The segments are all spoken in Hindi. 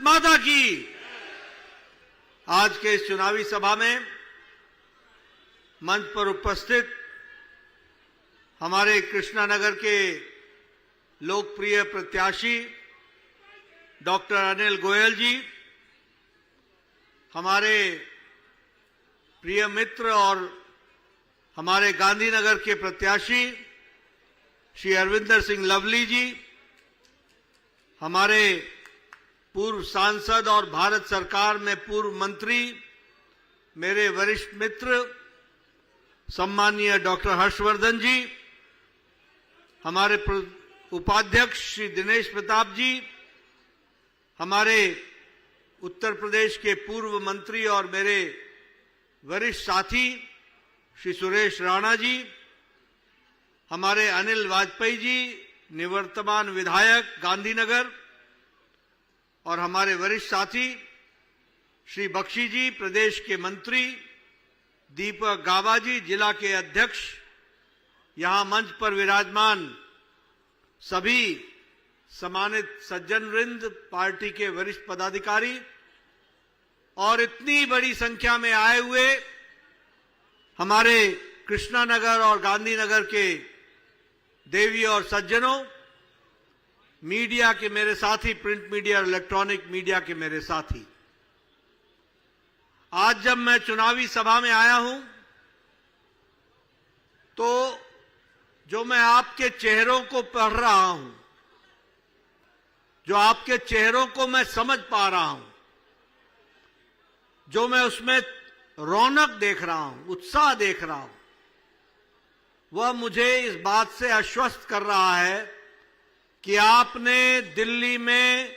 माता की। आज के इस चुनावी सभा में मंच पर उपस्थित हमारे कृष्णानगर के लोकप्रिय प्रत्याशी डॉक्टर अनिल गोयल जी, हमारे प्रिय मित्र और हमारे गांधीनगर के प्रत्याशी श्री अरविंदर सिंह लवली जी, हमारे पूर्व सांसद और भारत सरकार में पूर्व मंत्री मेरे वरिष्ठ मित्र सम्माननीय डॉक्टर हर्षवर्धन जी, हमारे उपाध्यक्ष श्री दिनेश प्रताप जी, हमारे उत्तर प्रदेश के पूर्व मंत्री और मेरे वरिष्ठ साथी श्री सुरेश राणा जी, हमारे अनिल वाजपेयी जी, निवर्तमान विधायक गांधीनगर, और हमारे वरिष्ठ साथी श्री बख्शी जी, प्रदेश के मंत्री, दीपक गाबा जी, जिला के अध्यक्ष, यहां मंच पर विराजमान सभी सम्मानित सज्जन वृंद, पार्टी के वरिष्ठ पदाधिकारी और इतनी बड़ी संख्या में आए हुए हमारे कृष्णानगर और गांधीनगर के देवी और सज्जनों, मीडिया के मेरे साथी, प्रिंट मीडिया और इलेक्ट्रॉनिक मीडिया के मेरे साथी, आज जब मैं चुनावी सभा में आया हूं तो जो मैं आपके चेहरों को पढ़ रहा हूं, जो आपके चेहरों को मैं समझ पा रहा हूं, जो मैं उसमें रौनक देख रहा हूं, उत्साह देख रहा हूं, वह मुझे इस बात से आश्वस्त कर रहा है कि आपने दिल्ली में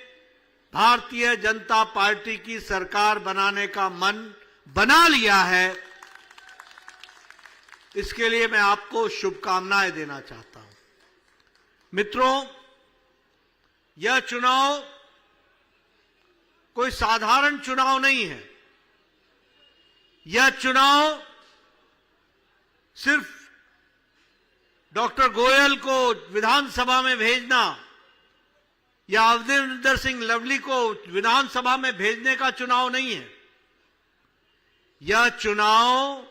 भारतीय जनता पार्टी की सरकार बनाने का मन बना लिया है। इसके लिए मैं आपको शुभकामनाएं देना चाहता हूं। मित्रों, यह चुनाव कोई साधारण चुनाव नहीं है। यह चुनाव सिर्फ डॉक्टर गोयल को विधानसभा में भेजना या अरविंदर सिंह लवली को विधानसभा में भेजने का चुनाव नहीं है। यह चुनाव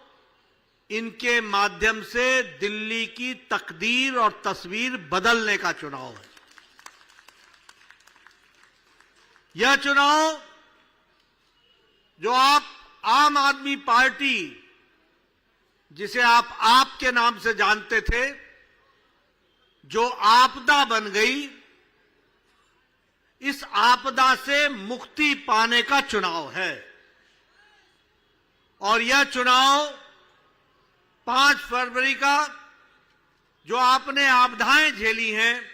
इनके माध्यम से दिल्ली की तकदीर और तस्वीर बदलने का चुनाव है। यह चुनाव जो आप आम आदमी पार्टी, जिसे आप आपके नाम से जानते थे, जो आपदा बन गई, इस आपदा से मुक्ति पाने का चुनाव है। और यह चुनाव 5 फरवरी का जो आपने आपदाएं झेली हैं,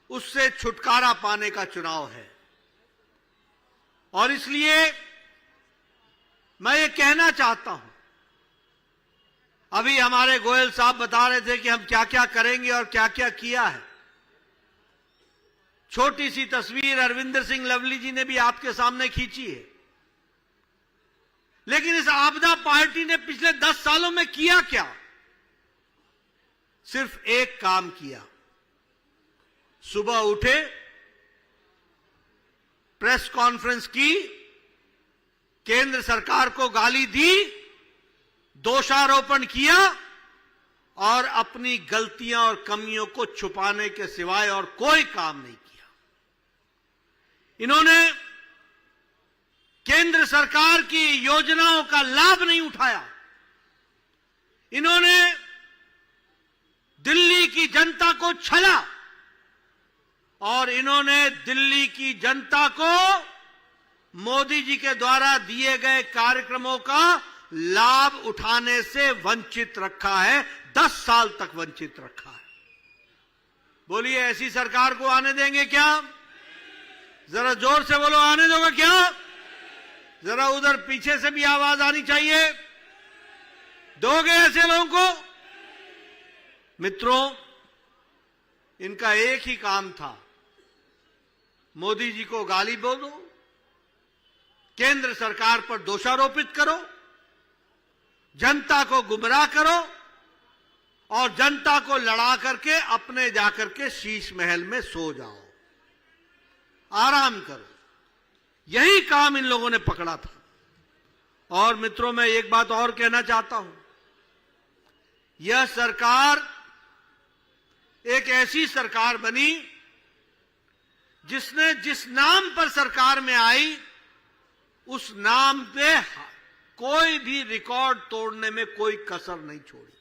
उससे छुटकारा पाने का चुनाव है। और इसलिए मैं ये कहना चाहता हूं, अभी हमारे गोयल साहब बता रहे थे कि हम क्या क्या करेंगे और क्या क्या किया है। छोटी सी तस्वीर अरविंदर सिंह लवली जी ने भी आपके सामने खींची है। लेकिन इस आपदा पार्टी ने पिछले 10 सालों में किया क्या? सिर्फ एक काम किया। सुबह उठे, प्रेस कॉन्फ्रेंस की, केंद्र सरकार को गाली दी, दोषारोपण किया और अपनी गलतियां और कमियों को छुपाने के सिवाय और कोई काम नहीं किया। इन्होंने केंद्र सरकार की योजनाओं का लाभ नहीं उठाया। इन्होंने दिल्ली की जनता को छला और इन्होंने दिल्ली की जनता को मोदी जी के द्वारा दिए गए कार्यक्रमों का लाभ उठाने से वंचित रखा है। 10 साल तक वंचित रखा है। बोलिए, ऐसी सरकार को आने देंगे क्या? जरा जोर से बोलो, आने दोगे क्या? जरा उधर पीछे से भी आवाज आनी चाहिए। दोगे ऐसे लोगों को? मित्रों, इनका एक ही काम था, मोदी जी को गाली बोलो, केंद्र सरकार पर दोषारोपित करो, जनता को गुमराह करो और जनता को लड़ा करके अपने जाकर के शीश महल में सो जाओ, आराम करो। यही काम इन लोगों ने पकड़ा था। और मित्रों, मैं एक बात और कहना चाहता हूं, यह सरकार एक ऐसी सरकार बनी जिसने जिस नाम पर सरकार में आई उस नाम पे कोई भी रिकॉर्ड तोड़ने में कोई कसर नहीं छोड़ी।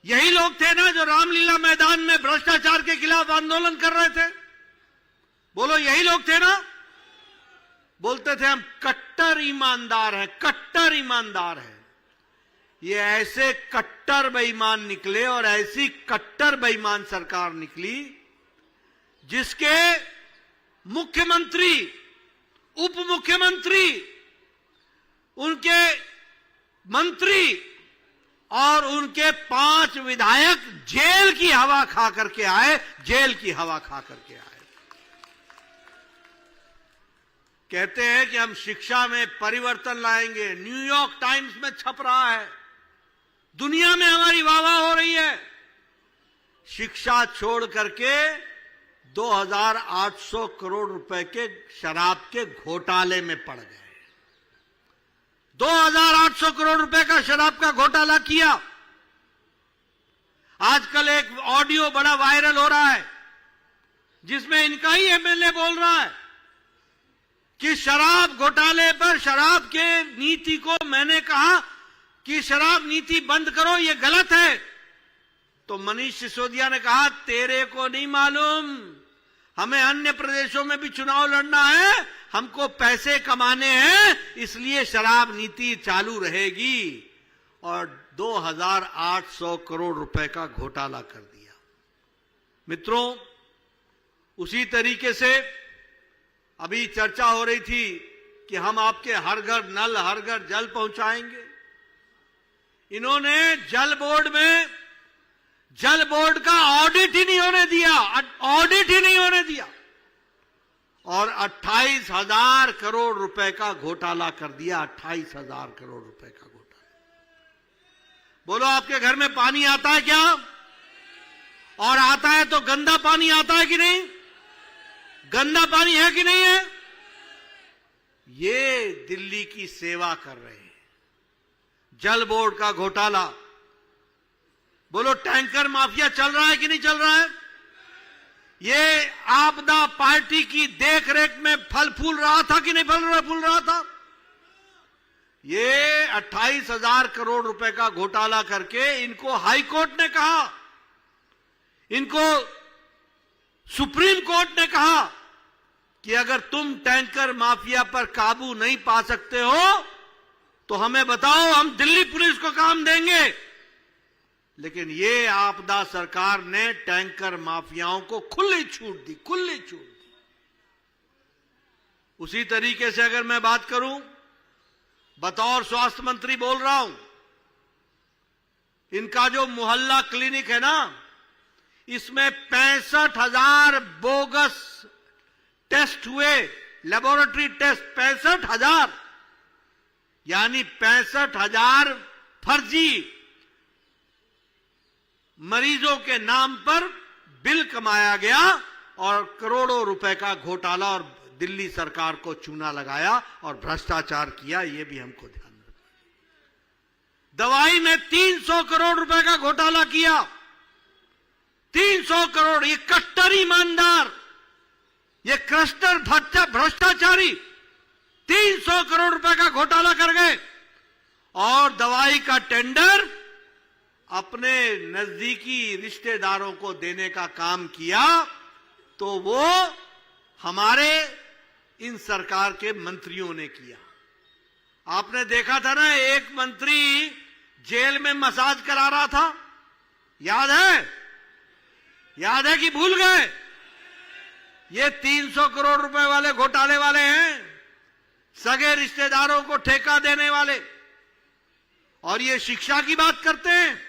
यही लोग थे ना जो रामलीला मैदान में भ्रष्टाचार के खिलाफ आंदोलन कर रहे थे। बोलो, यही लोग थे ना? बोलते थे हम कट्टर ईमानदार हैं, कट्टर ईमानदार हैं। ये ऐसे कट्टर बेईमान निकले और ऐसी कट्टर बेईमान सरकार निकली जिसके मुख्यमंत्री, उप मुख्यमंत्री, उनके मंत्री और उनके 5 विधायक जेल की हवा खा करके आए, जेल की हवा खा करके आए। कहते हैं कि हम शिक्षा में परिवर्तन लाएंगे। न्यूयॉर्क टाइम्स में छप रहा है, दुनिया में हमारी वाहवाही हो रही है। शिक्षा छोड़ करके 2800 करोड़ रुपए के शराब के घोटाले में पड़ गए। 2800 करोड़ रुपए का शराब का घोटाला किया। आजकल एक ऑडियो बड़ा वायरल हो रहा है जिसमें इनका ही एमएलए बोल रहा है कि शराब घोटाले पर शराब के नीति को मैंने कहा कि शराब नीति बंद करो, ये गलत है। तो मनीष सिसोदिया ने कहा तेरे को नहीं मालूम, हमें अन्य प्रदेशों में भी चुनाव लड़ना है, हमको पैसे कमाने हैं, इसलिए शराब नीति चालू रहेगी। और 2800 करोड़ रुपए का घोटाला कर दिया। मित्रों, उसी तरीके से अभी चर्चा हो रही थी कि हम आपके हर घर नल, हर घर जल पहुंचाएंगे। इन्होंने जल बोर्ड का ऑडिट ही नहीं होने दिया, ऑडिट ही नहीं होने दिया और 28,000 करोड़ रुपए का घोटाला कर दिया। 28,000 करोड़ रुपए का घोटाला। बोलो, आपके घर में पानी आता है क्या? और आता है तो गंदा पानी आता है कि नहीं? गंदा पानी है कि नहीं है? ये दिल्ली की सेवा कर रहे हैं। जल बोर्ड का घोटाला। बोलो, टैंकर माफिया चल रहा है कि नहीं चल रहा है? ये आपदा पार्टी की देखरेख में फल फूल रहा था कि नहीं फूल रहा था? ये 28,000 करोड़ रुपए का घोटाला करके इनको हाई कोर्ट ने कहा, इनको सुप्रीम कोर्ट ने कहा कि अगर तुम टैंकर माफिया पर काबू नहीं पा सकते हो तो हमें बताओ, हम दिल्ली पुलिस को काम देंगे। लेकिन ये आपदा सरकार ने टैंकर माफियाओं को खुली छूट दी, खुली छूट दी। उसी तरीके से अगर मैं बात करूं, बतौर स्वास्थ्य मंत्री बोल रहा हूं, इनका जो मोहल्ला क्लिनिक है ना, इसमें 65,000 बोगस टेस्ट हुए, लेबोरेटरी टेस्ट 65,000, यानी 65,000 फर्जी मरीजों के नाम पर बिल कमाया गया और करोड़ों रुपए का घोटाला और दिल्ली सरकार को चूना लगाया और भ्रष्टाचार किया। यह भी हमको ध्यान रखना। दवाई में 300 करोड़ रुपए का घोटाला किया। 300 करोड़। ये कट्टर ईमानदार, ये क्रस्टर भ्रष्टाचारी 300 करोड़ रुपए का घोटाला कर गए और दवाई का टेंडर अपने नजदीकी रिश्तेदारों को देने का काम किया। तो वो हमारे इन सरकार के मंत्रियों ने किया। आपने देखा था ना, एक मंत्री जेल में मसाज करा रहा था, याद है? याद है कि भूल गए? ये 300 करोड़ रुपए वाले घोटाले वाले हैं, सगे रिश्तेदारों को ठेका देने वाले। और ये शिक्षा की बात करते हैं।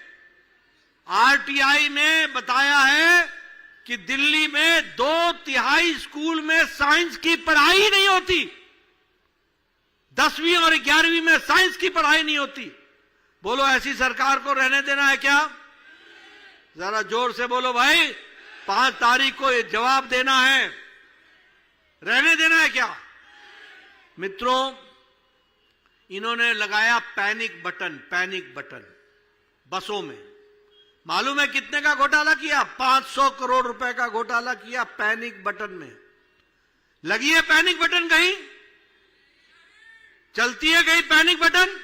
आरटीआई ने बताया है कि दिल्ली में 2/3 स्कूल में साइंस की पढ़ाई नहीं होती। 10वीं और 11वीं में साइंस की पढ़ाई नहीं होती। बोलो, ऐसी सरकार को रहने देना है क्या? जरा जोर से बोलो भाई, 5 तारीख को ये जवाब देना है। रहने देना है क्या? मित्रों, इन्होंने लगाया पैनिक बटन बसों में। मालूम है कितने का घोटाला किया? 500 करोड़ रुपए का घोटाला किया पैनिक बटन में। लगी है पैनिक बटन कहीं? चलती है कहीं पैनिक बटन?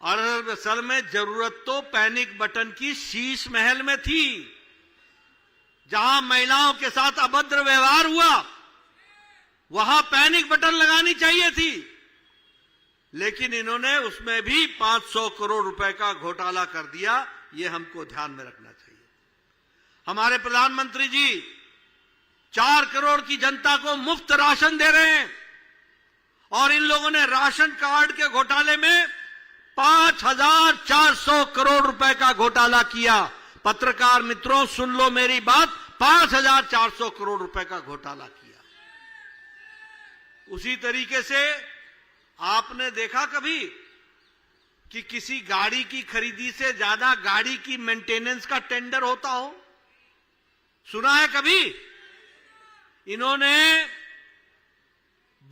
और असल में जरूरत तो पैनिक बटन की शीश महल में थी, जहां महिलाओं के साथ अभद्र व्यवहार हुआ, वहां पैनिक बटन लगानी चाहिए थी। लेकिन इन्होंने उसमें भी 500 करोड़ रुपए का घोटाला कर दिया। यह हमको ध्यान में रखना चाहिए। हमारे प्रधानमंत्री जी 4 करोड़ की जनता को मुफ्त राशन दे रहे हैं, और इन लोगों ने राशन कार्ड के घोटाले में 5,400 करोड़ रुपए का घोटाला किया। पत्रकार मित्रों, सुन लो मेरी बात, 5,400 करोड़ रुपए का घोटाला किया। उसी तरीके से आपने देखा कभी कि किसी गाड़ी की खरीदी से ज्यादा गाड़ी की मेंटेनेंस का टेंडर होता हो? सुना है कभी? इन्होंने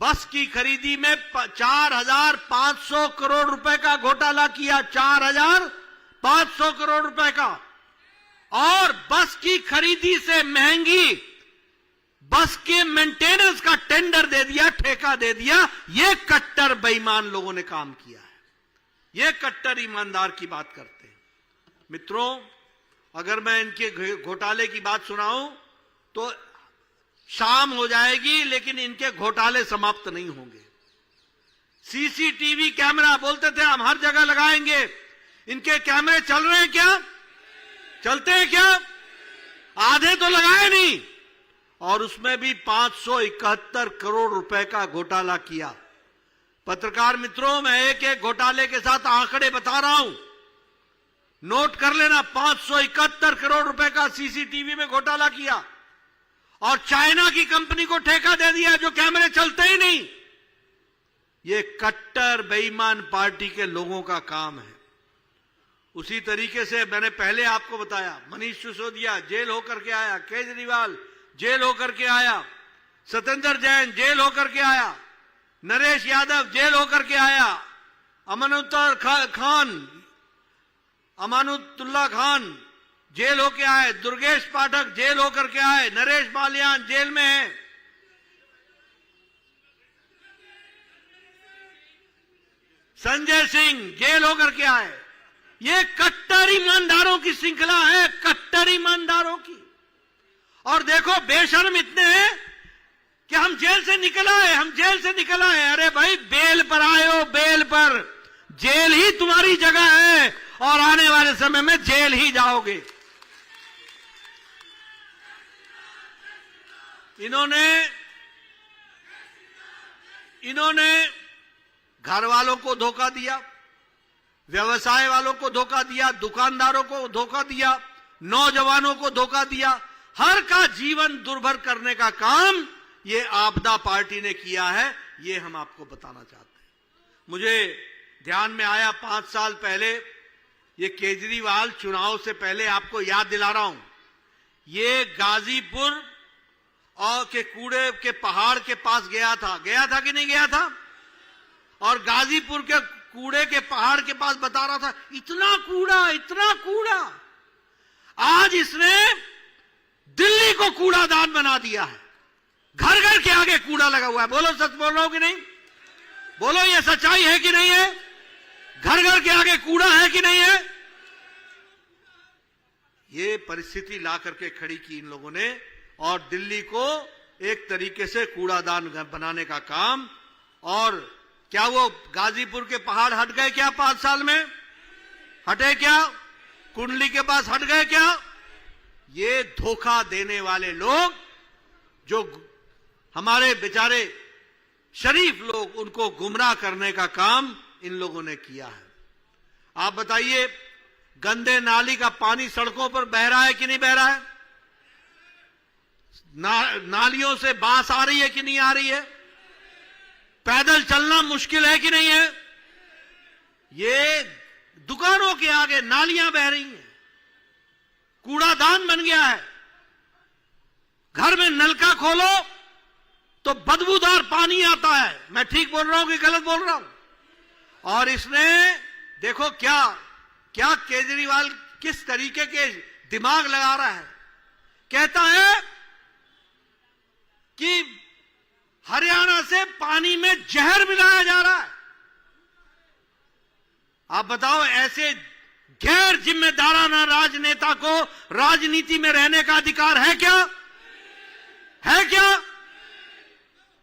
बस की खरीदी में 4,500 करोड़ रुपए का घोटाला किया, 4,500 करोड़ रुपए का। और बस की खरीदी से महंगी बस के मेंटेनेंस का टेंडर दे दिया, ठेका दे दिया। ये कट्टर बेईमान लोगों ने काम किया है। ये कट्टर ईमानदार की बात करते हैं। मित्रों, अगर मैं इनके घोटाले की बात सुनाऊं तो शाम हो जाएगी, लेकिन इनके घोटाले समाप्त नहीं होंगे। सीसीटीवी कैमरा बोलते थे हम हर जगह लगाएंगे। इनके कैमरे चल रहे हैं क्या? चलते हैं क्या? आधे तो लगाए नहीं, और उसमें भी 571 करोड़ रुपए का घोटाला किया। पत्रकार मित्रों, मैं एक एक घोटाले के साथ आंकड़े बता रहा हूं, नोट कर लेना। 571 करोड़ रुपए का सीसीटीवी में घोटाला किया, और चाइना की कंपनी को ठेका दे दिया जो कैमरे चलते ही नहीं। ये कट्टर बेईमान पार्टी के लोगों का काम है। उसी तरीके से मैंने पहले आपको बताया, मनीष सिसोदिया जेल होकर के आया, केजरीवाल जेल होकर के आया, सत्येंद्र जैन जेल होकर के आया, नरेश यादव जेल होकर के आया, अमानुतुल्लाह खान जेल होके आए, दुर्गेश पाठक जेल होकर के आए, नरेश बालियान जेल में है। संजय सिंह जेल होकर के आए। ये कट्टर ईमानदारों की श्रृंखला है, कट्टर ईमानदारों की। और देखो, बेशर्म इतने हैं कि हम जेल से निकल आए, हम जेल से निकल आए। अरे भाई, बेल पर आए हो, बेल पर। जेल ही तुम्हारी जगह है, और आने वाले समय में जेल ही जाओगे। इन्होंने घर वालों को धोखा दिया, व्यवसाय वालों को धोखा दिया, दुकानदारों को धोखा दिया, नौजवानों को धोखा दिया। हर का जीवन दुर्भर करने का काम ये आपदा पार्टी ने किया है। ये हम आपको बताना चाहते हैं। मुझे ध्यान में आया 5 साल पहले, ये केजरीवाल चुनाव से पहले, आपको याद दिला रहा हूं, ये गाजीपुर और के कूड़े के पहाड़ के पास गया था कि नहीं गया था? और गाजीपुर के कूड़े के पहाड़ के पास बता रहा था, इतना कूड़ा, इतना कूड़ा। आज इसने दिल्ली को कूड़ादान बना दिया है। घर घर के आगे कूड़ा लगा हुआ है। बोलो, सच बोल रहा हूं कि नहीं? बोलो, ये सच्चाई है कि नहीं है? घर घर के आगे कूड़ा है कि नहीं है? ये परिस्थिति ला करके खड़ी की इन लोगों ने, और दिल्ली को एक तरीके से कूड़ादान बनाने का काम। और क्या वो गाजीपुर के पहाड़ हट गए क्या 5 साल में? हटे क्या? कुंडली के पास हट गए क्या? ये धोखा देने वाले लोग, जो हमारे बेचारे शरीफ लोग, उनको गुमराह करने का काम इन लोगों ने किया है। आप बताइए, गंदे नाली का पानी सड़कों पर बह रहा है कि नहीं बह रहा है? नालियों से बांस आ रही है कि नहीं आ रही है? पैदल चलना मुश्किल है कि नहीं है? ये दुकानों के आगे नालियां बह रही हैं, कूड़ादान बन गया है। घर में नलका खोलो तो बदबूदार पानी आता है। मैं ठीक बोल रहा हूं कि गलत बोल रहा हूं? और इसने देखो क्या क्या केजरीवाल किस तरीके के दिमाग लगा रहा है। कहता है कि हरियाणा से पानी में जहर मिलाया जा रहा है। आप बताओ, ऐसे गैर जिम्मेदाराना राजनेता को राजनीति में रहने का अधिकार है क्या? है क्या?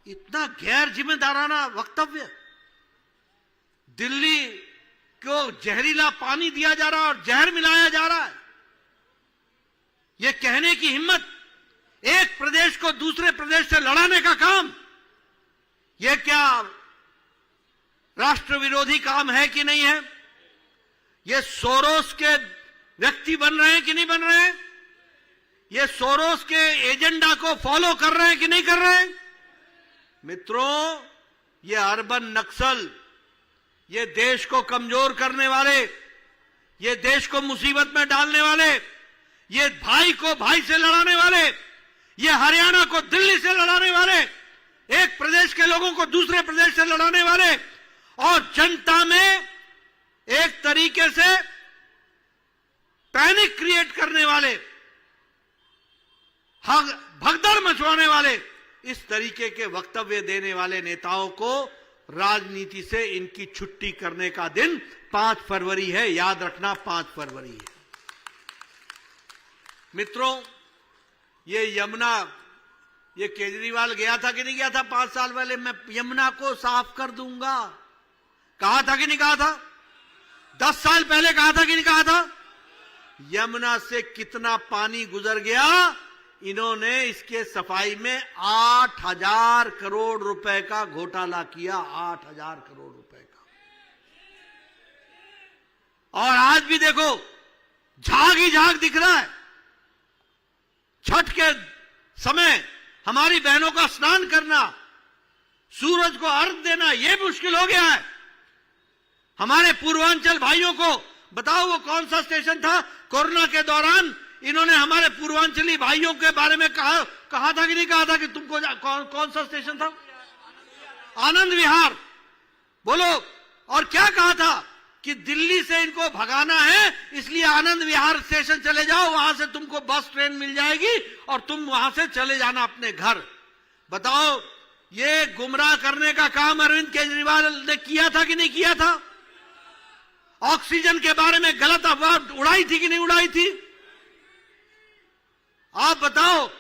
इतना गैर जिम्मेदाराना वक्तव्य। दिल्ली को जहरीला पानी दिया जा रहा है और जहर मिलाया जा रहा है। यह कहने की हिम्मत, एक प्रदेश को दूसरे प्रदेश से लड़ाने का काम, यह क्या राष्ट्र विरोधी काम है कि नहीं है? ये सोरोस के व्यक्ति बन रहे हैं कि नहीं बन रहे हैं? ये सोरोस के एजेंडा को फॉलो कर रहे हैं कि नहीं कर रहे हैं? मित्रों, ये अर्बन नक्सल, ये देश को कमजोर करने वाले, ये देश को मुसीबत में डालने वाले, ये भाई को भाई से लड़ाने वाले, ये हरियाणा को दिल्ली से लड़ाने वाले, एक प्रदेश के लोगों को दूसरे प्रदेश से लड़ाने वाले और जनता में एक तरीके से पैनिक क्रिएट करने वाले, भगदड़ मचवाने वाले, इस तरीके के वक्तव्य देने वाले नेताओं को राजनीति से इनकी छुट्टी करने का दिन 5 फरवरी है। याद रखना, 5 फरवरी है। मित्रों, ये यमुना, ये केजरीवाल गया था कि नहीं गया था 5 साल पहले, मैं यमुना को साफ कर दूंगा, कहा था कि नहीं कहा था? 10 साल पहले कहा था कि नहीं कहा था? यमुना से कितना पानी गुजर गया, इन्होंने इसके सफाई में 8,000 करोड़ रुपए का घोटाला किया। 8,000 करोड़ रुपए का। और आज भी देखो, झाग ही झाग दिख रहा है। छठ के समय हमारी बहनों का स्नान करना, सूरज को अर्घ देना, यह मुश्किल हो गया है। हमारे पूर्वांचल भाइयों को बताओ, वो कौन सा स्टेशन था कोरोना के दौरान, इन्होंने हमारे पूर्वांचली भाइयों के बारे में कहा था कि नहीं कहा था कि तुमको कौन सा स्टेशन था? आनंद विहार। बोलो, और क्या कहा था कि दिल्ली से इनको भगाना है, इसलिए आनंद विहार स्टेशन चले जाओ, वहां से तुमको बस ट्रेन मिल जाएगी और तुम वहां से चले जाना अपने घर। बताओ, ये गुमराह करने का काम अरविंद केजरीवाल ने किया था कि नहीं किया था? ऑक्सीजन के बारे में गलत अफवाह उड़ाई थी कि नहीं उड़ाई थी? आप बताओ,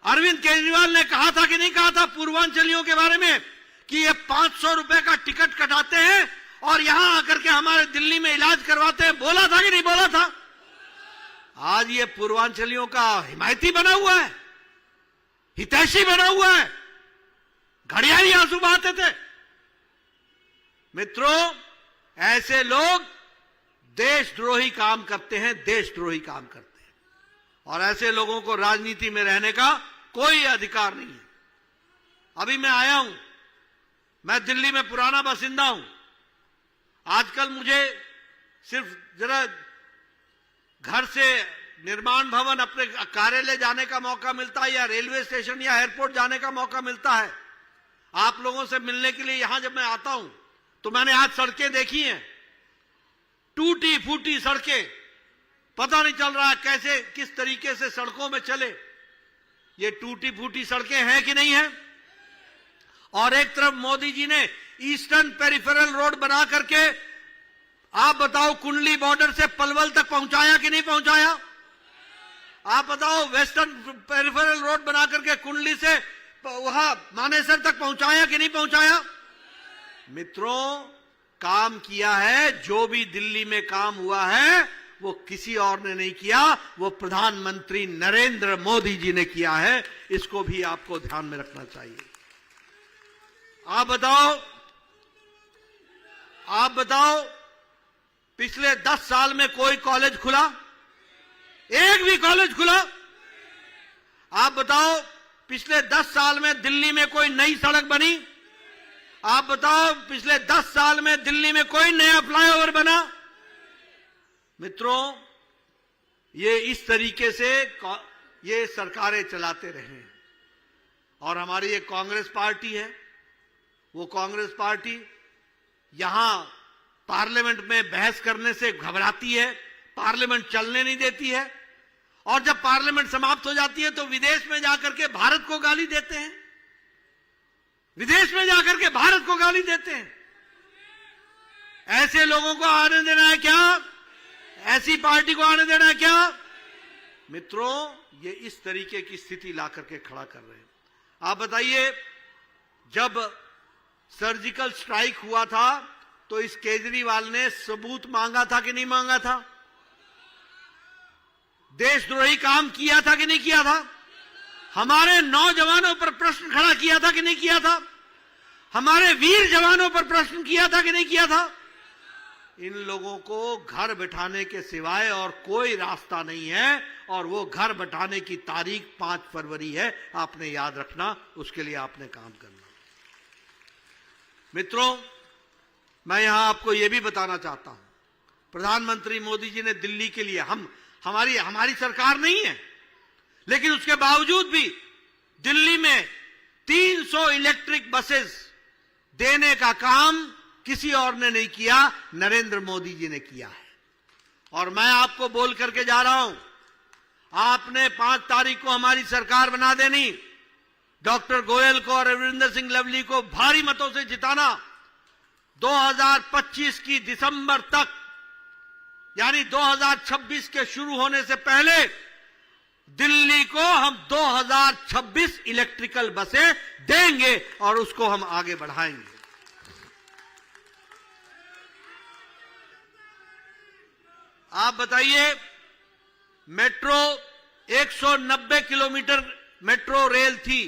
अरविंद केजरीवाल ने कहा था कि नहीं कहा था पूर्वांचलियों के बारे में कि ये 500 रुपए का टिकट कटाते हैं और यहां आकर के हमारे दिल्ली में इलाज करवाते हैं? बोला था कि नहीं बोला था? आज ये पूर्वांचलियों का हिमायती बना हुआ है, हितैषी बना हुआ है, घड़ियाली आंसू बहाते थे। मित्रों, ऐसे लोग देशद्रोही काम करते हैं, देशद्रोही काम करते हैं, और ऐसे लोगों को राजनीति में रहने का कोई अधिकार नहीं है। अभी मैं आया हूं, मैं दिल्ली में पुराना बासिंदा हूं। आजकल मुझे सिर्फ जरा घर से निर्माण भवन अपने कार्यालय जाने का मौका मिलता है, या रेलवे स्टेशन या एयरपोर्ट जाने का मौका मिलता है। आप लोगों से मिलने के लिए यहां जब मैं आता हूं तो मैंने आज सड़कें देखी हैं, टूटी फूटी सड़कें, पता नहीं चल रहा है कैसे किस तरीके से सड़कों में चले। ये टूटी फूटी सड़कें हैं कि नहीं है? और एक तरफ मोदी जी ने ईस्टर्न पेरिफेरल रोड बना करके, आप बताओ, कुंडली बॉर्डर से पलवल तक पहुंचाया कि नहीं पहुंचाया? आप बताओ, वेस्टर्न पेरिफेरल रोड बना करके कुंडली से वहां मानेसर तक पहुंचाया कि नहीं पहुंचाया? मित्रों, काम किया है, जो भी दिल्ली में काम हुआ है वो किसी और ने नहीं किया, वो प्रधानमंत्री नरेंद्र मोदी जी ने किया है। इसको भी आपको ध्यान में रखना चाहिए। आप बताओ, पिछले 10 साल में कोई कॉलेज खुला? एक भी कॉलेज खुला? आप बताओ, पिछले 10 साल में दिल्ली में कोई नई सड़क बनी? आप बताओ, पिछले 10 साल में दिल्ली में कोई नया फ्लाईओवर बना? मित्रों, ये इस तरीके से ये सरकारें चलाते रहे और हमारी एक कांग्रेस पार्टी है, वो कांग्रेस पार्टी यहां पार्लियामेंट में बहस करने से घबराती है, पार्लियामेंट चलने नहीं देती है, और जब पार्लियामेंट समाप्त हो जाती है तो विदेश में जाकर के भारत को गाली देते हैं, विदेश में जाकर के भारत को गाली देते हैं। ऐसे लोगों को आने देना है क्या? ऐसी पार्टी को आने देना है क्या? मित्रों, ये इस तरीके की स्थिति ला करके खड़ा कर रहे हैं। आप बताइए, जब सर्जिकल स्ट्राइक हुआ था तो इस केजरीवाल ने सबूत मांगा था कि नहीं मांगा था? देशद्रोही काम किया था कि नहीं किया था? हमारे नौजवानों पर प्रश्न खड़ा किया था कि नहीं किया था? हमारे वीर जवानों पर प्रश्न किया था कि नहीं किया था? इन लोगों को घर बिठाने के सिवाय और कोई रास्ता नहीं है, और वो घर बिठाने की तारीख 5 फरवरी है। आपने याद रखना, उसके लिए आपने काम करना। मित्रों, मैं यहां आपको यह भी बताना चाहता हूं, प्रधानमंत्री मोदी जी ने दिल्ली के लिए, हमारी सरकार नहीं है, लेकिन उसके बावजूद भी दिल्ली में 300 इलेक्ट्रिक बसेस देने का काम किसी और ने नहीं किया, नरेंद्र मोदी जी ने किया है। और मैं आपको बोल करके जा रहा हूं, आपने 5 तारीख को हमारी सरकार बना देनी, डॉक्टर गोयल को और अमरिंदर सिंह लवली को भारी मतों से जिताना। 2025 की दिसंबर तक, यानी 2026 के शुरू होने से पहले, दिल्ली को हम 2026 इलेक्ट्रिकल बसें देंगे और उसको हम आगे बढ़ाएंगे। आप बताइए, मेट्रो 190 किलोमीटर मेट्रो रेल थी,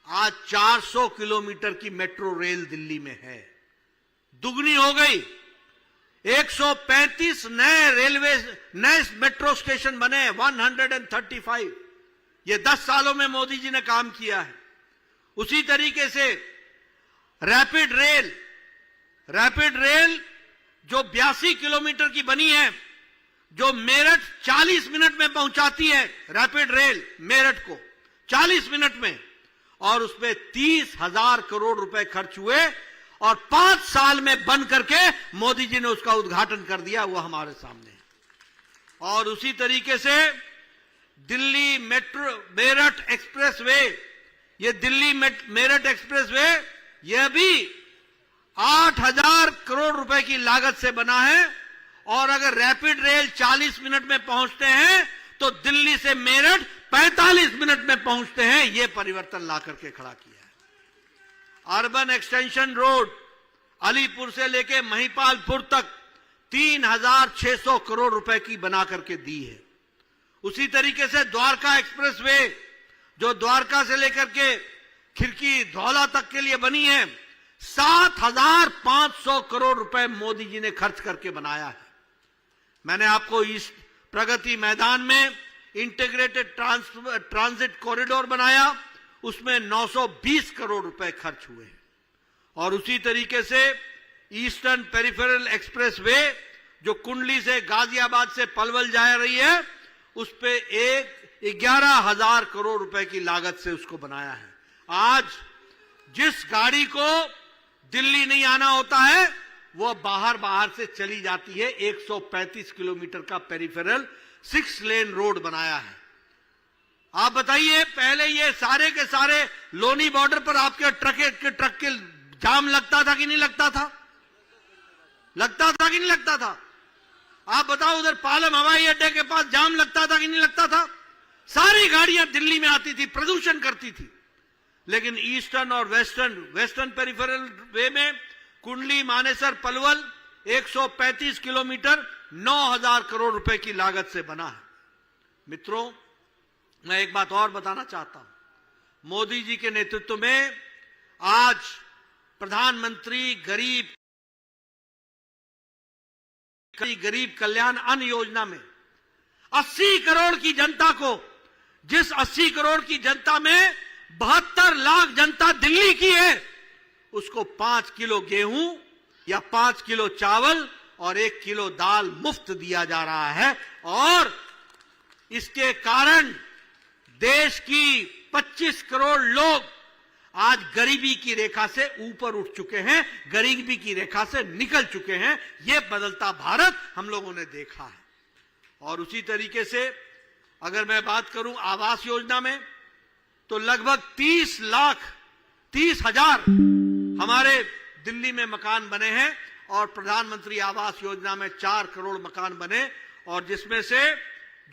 आज 400 किलोमीटर की मेट्रो रेल दिल्ली में है, दुगनी हो गई। 135 नए मेट्रो स्टेशन बने, 135। ये 10 सालों में मोदी जी ने काम किया है। उसी तरीके से रैपिड रेल जो 82 किलोमीटर की बनी है, जो मेरठ 40 मिनट में पहुंचाती है, रैपिड रेल मेरठ को 40 मिनट में, और उसमें 30,000 करोड़ रुपए खर्च हुए और 5 साल में बन करके मोदी जी ने उसका उद्घाटन कर दिया, वो हमारे सामने है। और उसी तरीके से दिल्ली मेरठ एक्सप्रेसवे, ये दिल्ली मेरठ एक्सप्रेसवे, यह भी 8,000 करोड़ रुपए की लागत से बना है, और अगर रैपिड रेल 40 मिनट में पहुंचते हैं तो दिल्ली से मेरठ 45 मिनट में पहुंचते हैं। यह परिवर्तन ला करके खड़ा किया है। अर्बन एक्सटेंशन रोड अलीपुर से लेके महिपालपुर तक 3,600 करोड़ रुपए की बना करके दी है। उसी तरीके से द्वारका एक्सप्रेसवे, जो द्वारका से लेकर के खिड़की धौला तक के लिए बनी है, 7,500 करोड़ रुपए मोदी जी ने खर्च करके बनाया है। मैंने आपको इस प्रगति मैदान में इंटीग्रेटेड ट्रांजिट कॉरिडोर बनाया, उसमें 920 करोड़ रुपए खर्च हुए। और उसी तरीके से ईस्टर्न पेरिफेरल एक्सप्रेसवे, जो कुंडली से गाजियाबाद से पलवल जा रही है, उस पे 11,000 करोड़ रुपए की लागत से उसको बनाया है। आज जिस गाड़ी को दिल्ली नहीं आना होता है, वो बाहर से चली जाती है। 135 किलोमीटर का पेरिफेरल 6 लेन रोड बनाया है। आप बताइए, पहले ये सारे के सारे लोनी बॉर्डर पर आपके ट्रक के जाम लगता था कि नहीं लगता था? लगता था कि नहीं लगता था? आप बताओ, उधर पालम हवाई अड्डे के पास जाम लगता था कि नहीं लगता था? सारी गाड़ियां दिल्ली में आती थी, प्रदूषण करती थी। लेकिन ईस्टर्न और वेस्टर्न पेरिफेरल वे में कुंडली मानेसर पलवल 135 किलोमीटर 9,000 करोड़ रुपए की लागत से बना है। मित्रों, मैं एक बात और बताना चाहता हूं। मोदी जी के नेतृत्व में आज प्रधानमंत्री गरीब कल्याण अन्न योजना में 80 करोड़ की जनता को, जिस 80 करोड़ की जनता में 72 लाख जनता दिल्ली की है, उसको 5 किलो गेहूं या 5 किलो चावल और 1 किलो दाल मुफ्त दिया जा रहा है। और इसके कारण देश की 25 करोड़ लोग आज गरीबी की रेखा से ऊपर उठ चुके हैं, गरीबी की रेखा से निकल चुके हैं। यह बदलता भारत हम लोगों ने देखा है। और उसी तरीके से अगर मैं बात करूं आवास योजना में, तो लगभग 30,30,000 हमारे दिल्ली में मकान बने हैं और प्रधानमंत्री आवास योजना में 4 करोड़ मकान बने, और जिसमें से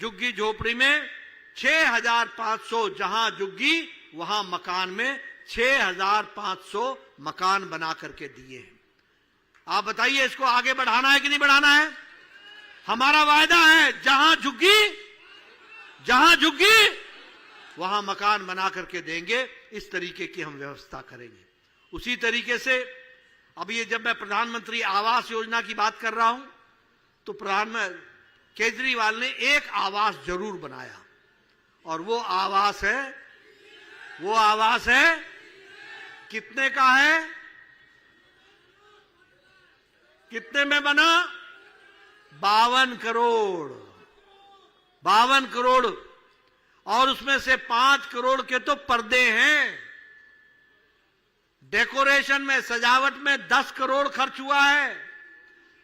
झुग्गी झोपड़ी में 6,500, जहां झुग्गी वहां मकान में 6,500 मकान बना करके दिए हैं। आप बताइए इसको आगे बढ़ाना है कि नहीं बढ़ाना है? हमारा वायदा है जहां झुग्गी वहां मकान बना करके देंगे। इस तरीके की हम व्यवस्था करेंगे। उसी तरीके से अभी जब मैं प्रधानमंत्री आवास योजना की बात कर रहा हूं, तो प्रधानमंत्री केजरीवाल ने एक आवास जरूर बनाया, और वो आवास है कितने का है? कितने में बना? 52 करोड़, और उसमें से 5 करोड़ के तो पर्दे हैं। डेकोरेशन में, सजावट में 10 करोड़ खर्च हुआ है।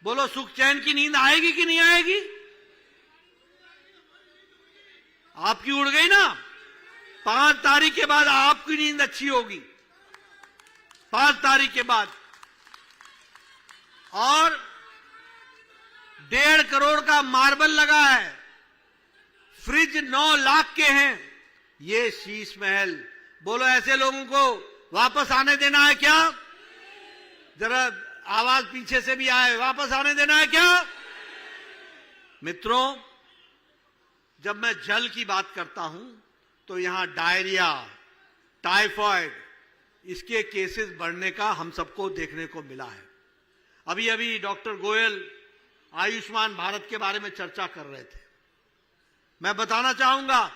बोलो सुख चैन की नींद आएगी कि नहीं आएगी? आपकी उड़ गई ना? 5 तारीख के बाद आपकी नींद अच्छी होगी, 5 तारीख के बाद। और 1.5 करोड़ का मार्बल लगा है, फ्रिज 9 लाख के हैं। ये शीश महल, बोलो ऐसे लोगों को वापस आने देना है क्या? जरा आवाज पीछे से भी आए, वापस आने देना है क्या? मित्रों, जब मैं जल की बात करता हूं तो यहां डायरिया, टाइफाइड, इसके केसेस बढ़ने का हम सबको देखने को मिला है। अभी अभी डॉक्टर गोयल आयुष्मान भारत के बारे में चर्चा कर रहे थे। मैं बताना चाहूंगा,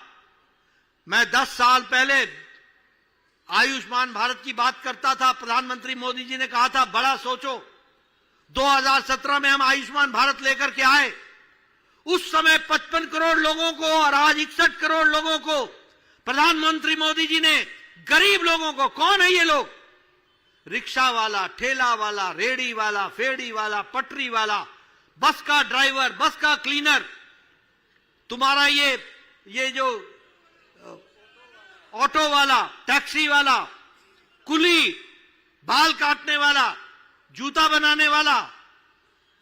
मैं 10 साल पहले आयुष्मान भारत की बात करता था। प्रधानमंत्री मोदी जी ने कहा था बड़ा सोचो। 2017 में हम आयुष्मान भारत लेकर के आए। उस समय 55 करोड़ लोगों को और आज 61 करोड़ लोगों को प्रधानमंत्री मोदी जी ने, गरीब लोगों को, कौन है ये लोग? रिक्शा वाला, ठेला वाला, रेड़ी वाला, फेड़ी वाला, पटरी वाला, बस का ड्राइवर, बस का क्लीनर, तुम्हारा ये जो ऑटो वाला, टैक्सी वाला, कुली, बाल काटने वाला, जूता बनाने वाला,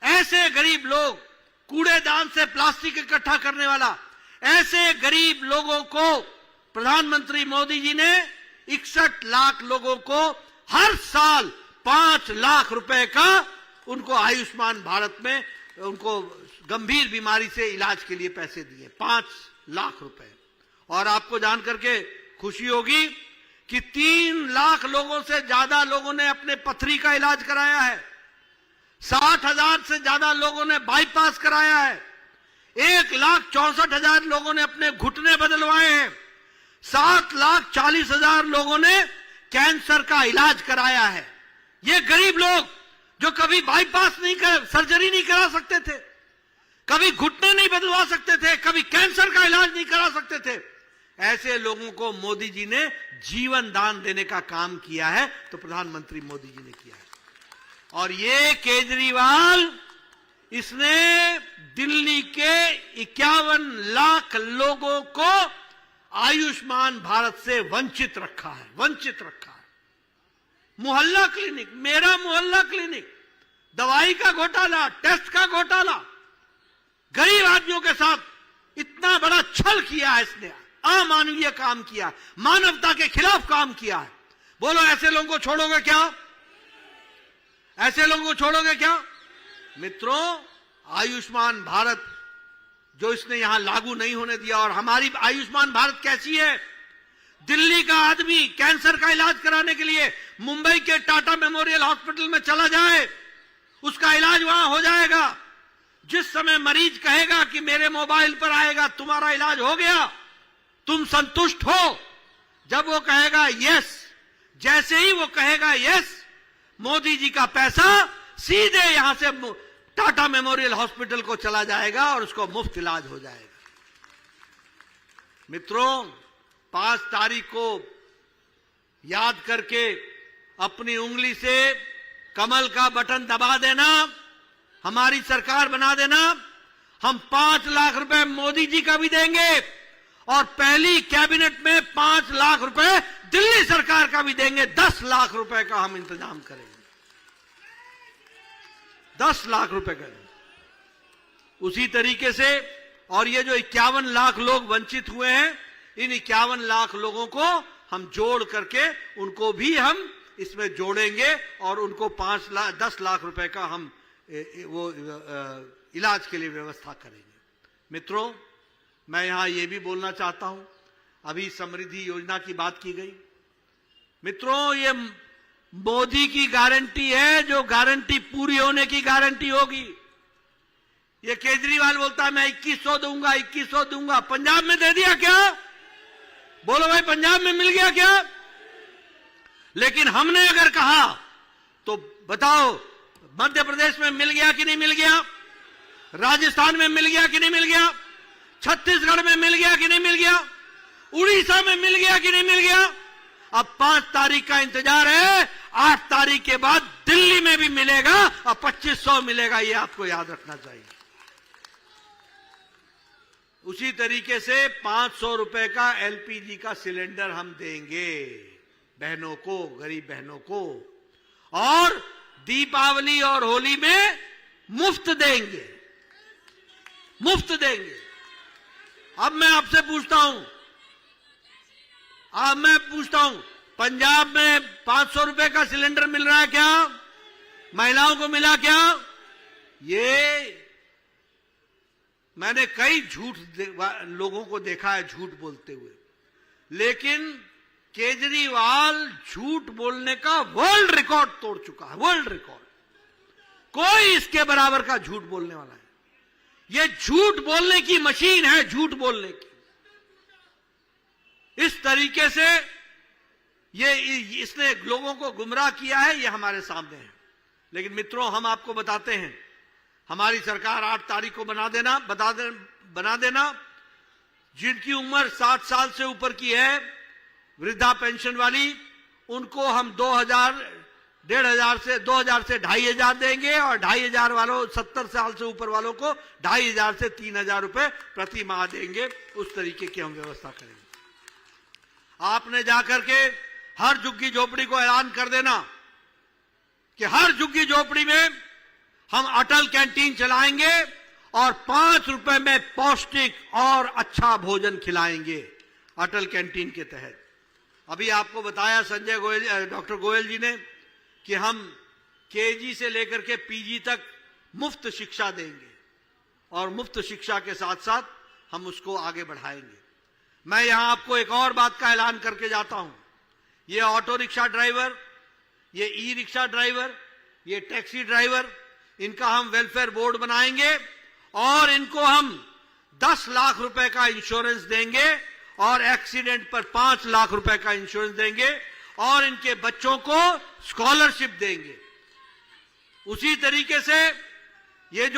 ऐसे गरीब लोग, कूड़ेदान से प्लास्टिक इकट्ठा करने वाला, ऐसे गरीब लोगों को प्रधानमंत्री मोदी जी ने 61 लाख लोगों को हर साल 5 लाख रुपए का उनको आयुष्मान भारत में उनको गंभीर बीमारी से इलाज के लिए पैसे दिए, 5 लाख रुपए। और आपको जानकर के खुशी होगी कि 3 लाख लोगों से ज्यादा लोगों ने अपने पथरी का इलाज कराया है, 60,000 से ज्यादा लोगों ने बाईपास कराया है, 1,64,000 लोगों ने अपने घुटने बदलवाए हैं, 7,40,000 लोगों ने कैंसर का इलाज कराया है। ये गरीब लोग जो कभी बाईपास सर्जरी नहीं करा सकते थे, कभी घुटने नहीं बदलवा सकते थे, कभी कैंसर का इलाज नहीं करा सकते थे, ऐसे लोगों को मोदी जी ने जीवन दान देने का काम किया है। तो प्रधानमंत्री मोदी जी ने किया है। और ये केजरीवाल, इसने दिल्ली के 51 लाख लोगों को आयुष्मान भारत से वंचित रखा है, वंचित रखा है। मोहल्ला क्लिनिक, मेरा मोहल्ला क्लिनिक, दवाई का घोटाला, टेस्ट का घोटाला, गरीब आदमियों के साथ इतना बड़ा छल किया है इसने, अमानवीय काम किया, मानवता के खिलाफ काम किया है। बोलो ऐसे लोगों को छोड़ोगे क्या? ऐसे लोगों को छोड़ोगे क्या? मित्रों, आयुष्मान भारत जो इसने यहां लागू नहीं होने दिया, और हमारी आयुष्मान भारत कैसी है? दिल्ली का आदमी कैंसर का इलाज कराने के लिए मुंबई के टाटा मेमोरियल हॉस्पिटल में चला जाए, उसका इलाज वहां हो जाएगा। जिस समय मरीज कहेगा कि मेरे मोबाइल पर आएगा, तुम्हारा इलाज हो गया, तुम संतुष्ट हो, जब वो कहेगा यस, जैसे ही वो कहेगा यस, मोदी जी का पैसा सीधे यहां से टाटा मेमोरियल हॉस्पिटल को चला जाएगा और उसको मुफ्त इलाज हो जाएगा। मित्रों, 5 तारीख को याद करके अपनी उंगली से कमल का बटन दबा देना, हमारी सरकार बना देना। हम 5 लाख रुपए मोदी जी का भी देंगे और पहली कैबिनेट में 5 लाख रुपए दिल्ली सरकार का भी देंगे। 10 लाख रुपए का हम इंतजाम करेंगे, 10 लाख रुपए का। उसी तरीके से, और ये जो 51 लाख लोग वंचित हुए हैं, इन 51 लाख लोगों को हम जोड़ करके उनको भी हम इसमें जोड़ेंगे और उनको 10 लाख रुपए का हम वो इलाज के लिए व्यवस्था करेंगे। मित्रों, मैं यहां ये भी बोलना चाहता हूं, अभी समृद्धि योजना की बात की गई। मित्रों, ये मोदी की गारंटी है, जो गारंटी पूरी होने की गारंटी होगी। ये केजरीवाल बोलता है मैं 2100 दूंगा, 2100 दूंगा। पंजाब में दे दिया क्या? बोलो भाई, पंजाब में मिल गया क्या? लेकिन हमने अगर कहा तो बताओ, मध्य प्रदेश में मिल गया कि नहीं मिल गया? राजस्थान में मिल गया कि नहीं मिल गया? छत्तीसगढ़ में मिल गया कि नहीं मिल गया? उड़ीसा में मिल गया कि नहीं मिल गया? अब 5 तारीख का इंतजार है, 8 तारीख के बाद दिल्ली में भी मिलेगा और 2500 मिलेगा, ये आपको याद रखना चाहिए। उसी तरीके से 500 रुपए का एलपीजी का सिलेंडर हम देंगे बहनों को, गरीब बहनों को, और दीपावली और होली में मुफ्त देंगे, मुफ्त देंगे। अब मैं आपसे पूछता हूं, पंजाब में 500 रुपए का सिलेंडर मिल रहा है क्या? महिलाओं को मिला क्या? ये मैंने कई झूठ लोगों को देखा है झूठ बोलते हुए, लेकिन केजरीवाल झूठ बोलने का वर्ल्ड रिकॉर्ड तोड़ चुका है, वर्ल्ड रिकॉर्ड। कोई इसके बराबर का झूठ बोलने वाला है। ये झूठ बोलने की मशीन है, झूठ बोलने की। इस तरीके से इसने लोगों को गुमराह किया है, ये हमारे सामने है। लेकिन मित्रों, हम आपको बताते हैं, हमारी सरकार 8 तारीख को बना देना जिनकी उम्र 60 साल से ऊपर की है, वृद्धा पेंशन वाली, उनको हम 2000 से 2500 देंगे और 2500 वालों 70 साल से ऊपर वालों को 2500 से 3000 रुपए प्रति माह देंगे। उस तरीके की हम व्यवस्था करेंगे। आपने जाकर के हर झुग्गी झोपड़ी को ऐलान कर देना कि हर झुग्गी झोपड़ी में हम अटल कैंटीन चलाएंगे और 5 रुपए में पौष्टिक और अच्छा भोजन खिलाएंगे अटल कैंटीन के तहत। अभी आपको बताया डॉक्टर गोयल जी ने कि हम केजी से लेकर के पीजी तक मुफ्त शिक्षा देंगे और मुफ्त शिक्षा के साथ साथ हम उसको आगे बढ़ाएंगे। मैं यहां आपको एक और बात का ऐलान करके जाता हूं। ये ऑटो रिक्शा ड्राइवर, ये ई रिक्शा ड्राइवर, ये टैक्सी ड्राइवर, इनका हम वेलफेयर बोर्ड बनाएंगे और इनको हम 10 लाख रुपए का इंश्योरेंस देंगे और एक्सीडेंट पर 5 लाख रुपए का इंश्योरेंस देंगे और इनके बच्चों को स्कॉलरशिप देंगे। उसी तरीके से ये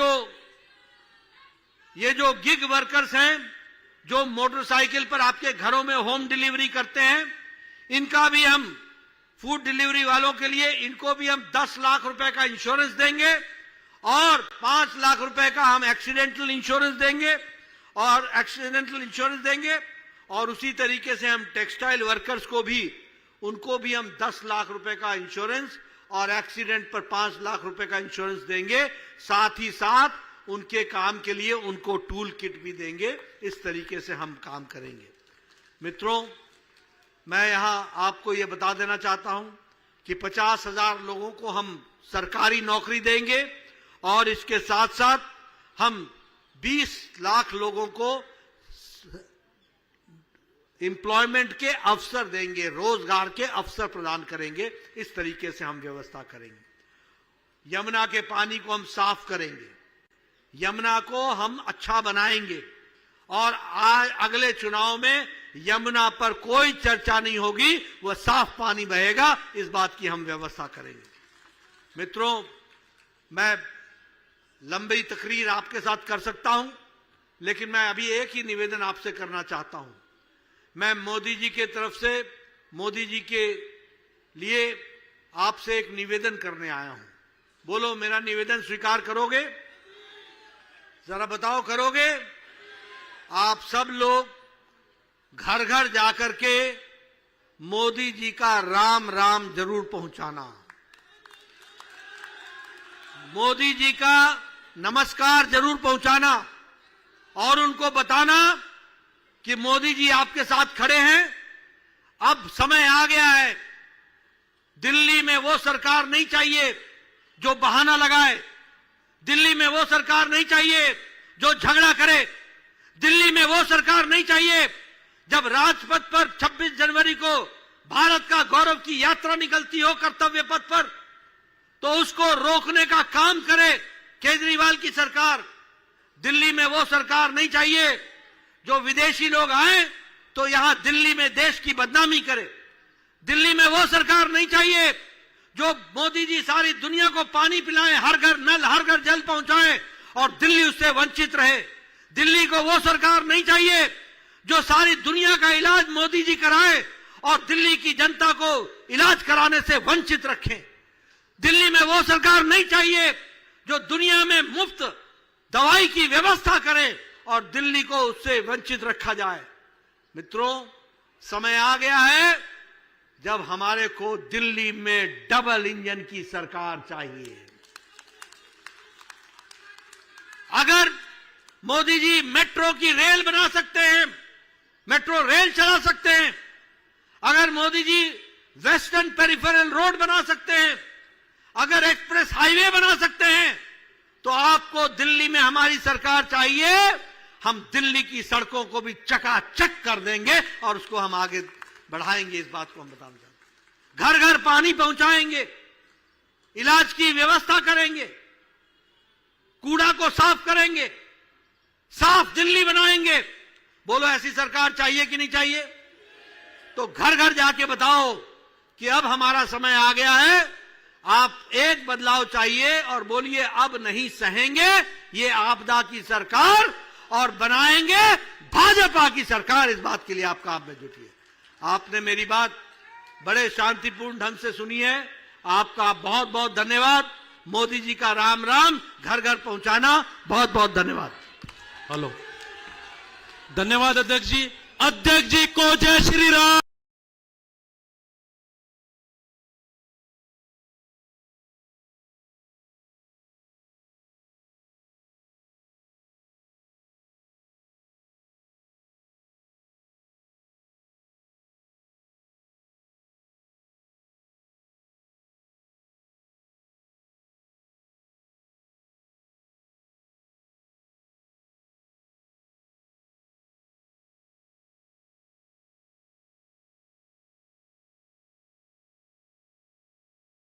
जो गिग वर्कर्स हैं, जो मोटरसाइकिल पर आपके घरों में होम डिलीवरी करते हैं, इनका भी हम, फूड डिलीवरी वालों के लिए इनको भी हम 10 लाख रुपए का इंश्योरेंस देंगे और 5 लाख रुपए का हम एक्सीडेंटल इंश्योरेंस देंगे और उसी तरीके से हम टेक्सटाइल वर्कर्स को भी, उनको भी हम 10 लाख रुपए का इंश्योरेंस और एक्सीडेंट पर 5 लाख रुपए का इंश्योरेंस देंगे। साथ ही साथ उनके काम के लिए उनको टूल किट भी देंगे। इस तरीके से हम काम करेंगे। मित्रों, मैं यहां आपको यह बता देना चाहता हूं कि 50,000 लोगों को हम सरकारी नौकरी देंगे और इसके साथ साथ हम 20 लाख लोगों को एम्प्लॉयमेंट के अवसर देंगे, रोजगार के अवसर प्रदान करेंगे। इस तरीके से हम व्यवस्था करेंगे। यमुना के पानी को हम साफ करेंगे, यमुना को हम अच्छा बनाएंगे और अगले चुनाव में यमुना पर कोई चर्चा नहीं होगी, वह साफ पानी बहेगा। इस बात की हम व्यवस्था करेंगे। मित्रों, मैं लंबी तकरीर आपके साथ कर सकता हूं, लेकिन मैं अभी एक ही निवेदन आपसे करना चाहता हूं। मैं मोदी जी के तरफ से, मोदी जी के लिए आपसे एक निवेदन करने आया हूं। बोलो, मेरा निवेदन स्वीकार करोगे? जरा बताओ, करोगे? आप सब लोग घर घर जाकर के मोदी जी का राम राम जरूर पहुंचाना, मोदी जी का नमस्कार जरूर पहुंचाना और उनको बताना कि मोदी जी आपके साथ खड़े हैं। अब समय आ गया है, दिल्ली में वो सरकार नहीं चाहिए जो बहाना लगाए, दिल्ली में वो सरकार नहीं चाहिए जो झगड़ा करे, दिल्ली में वो सरकार नहीं चाहिए जब राजपथ पर 26 जनवरी को भारत का गौरव की यात्रा निकलती हो कर्तव्य पथ पर, तो उसको रोकने का काम करे केजरीवाल की सरकार। दिल्ली में वो सरकार नहीं चाहिए जो विदेशी लोग आए तो यहां दिल्ली में देश की बदनामी करे। दिल्ली में वो सरकार नहीं चाहिए जो मोदी जी सारी दुनिया को पानी पिलाएं, हर घर नल, हर घर जल पहुंचाएं और दिल्ली उससे वंचित रहे। दिल्ली को वो सरकार नहीं चाहिए जो सारी दुनिया का इलाज मोदी जी कराए और दिल्ली की जनता को इलाज कराने से वंचित रखें। दिल्ली में वो सरकार नहीं चाहिए जो दुनिया में मुफ्त दवाई की व्यवस्था करे और दिल्ली को उससे वंचित रखा जाए। मित्रों, समय आ गया है जब हमारे को दिल्ली में डबल इंजन की सरकार चाहिए। अगर मोदी जी मेट्रो की रेल बना सकते हैं, मेट्रो रेल चला सकते हैं, अगर Modi ji western peripheral road बना सकते हैं, अगर एक्सप्रेस हाईवे बना सकते हैं, तो आपको दिल्ली में हमारी सरकार चाहिए। हम दिल्ली की सड़कों को भी चकाचक कर देंगे और उसको हम आगे बढ़ाएंगे। इस बात को हम बताना चाहते हैं। घर घर पानी पहुंचाएंगे, इलाज की व्यवस्था करेंगे, कूड़ा को साफ करेंगे, साफ दिल्ली बनाएंगे। बोलो, ऐसी सरकार चाहिए कि नहीं चाहिए? तो घर घर जाके बताओ कि अब हमारा समय आ गया है, आप एक बदलाव चाहिए और बोलिए अब नहीं सहेंगे ये आपदा की सरकार और बनाएंगे भाजपा की सरकार। इस बात के लिए आप काम में जुटिए। आपने मेरी बात बड़े शांतिपूर्ण ढंग से सुनी है, आपका बहुत बहुत धन्यवाद। मोदी जी का राम राम घर घर पहुंचाना, बहुत बहुत धन्यवाद। हेलो, धन्यवाद अध्यक्ष जी। अध्यक्ष जी को जय श्री राम।